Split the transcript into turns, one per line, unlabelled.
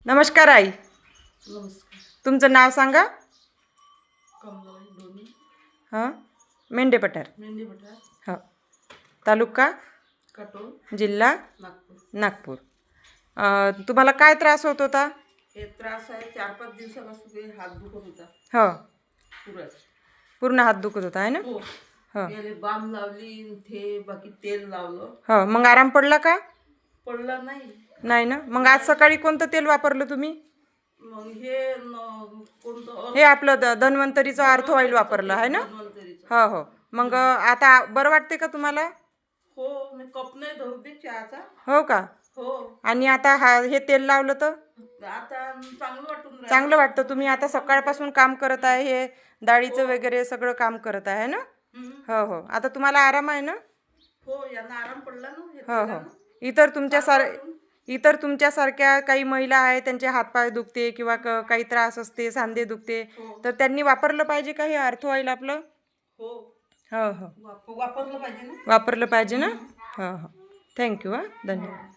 नमस्कार आई.
नमस्कार.
तुमचं नाव सांगा.
कमलाबाई दोन्ही
हां. मेंढे पठार.
मेंढी भटार,
हो. तालुका
काटोल,
जिल्हा
नागपूर.
नागपूर. तुम्हाला काय त्रास होत होता?
हे त्रास आहे 4-5 दिवसापासून ते हात दुखत होता
हो.
पुराच.
पूर्ण हात दुखत होता आहे ना?
हो.
हो.
याले बाम लावली ते बाकी तेल लावलं.
हो. मग आराम पडला का?
पडला नाही.
नाही ना. मग आज सकाळी कोणतं तेल वापरलं तुम्ही?
मग हे कोणतं
हे आपलं धन्वंतरीचं अर्थ ऑइल वापरलं आहे ना?
धन्वंतरीचं.
हो हो. मग आता बरं वाटते का तुम्हाला?
हो, मी कप नाही धरू दे चहाचा.
हो का?
हो.
आणि आता हे तेल लावलं तर
आता चांगलं वाटून राहिलं.
चांगलं वाटतं. तुम्ही आता सकाळपासून काम करत आहे, हे डाळीचं वगैरे सगळं काम करत आहे ना? हो हो. आता तुम्हाला आराम आहे ना?
हो, यांना आराम पडला ना हे
हो हो.
तेलानं.
इतर तुमच्यासारख्या काही महिला आहेत, त्यांचे हातपाय दुखते किंवा काही त्रास असते, सांधे दुखते,
हो.
तर त्यांनी वापरलं पाहिजे का हे अर्थ ऑइल आपलं?
हो,
हो हो.
वापरलं पाहिजे ना.
वापरलं पाहिजे ना? हो हो. थँक्यू. हां, धन्यवाद.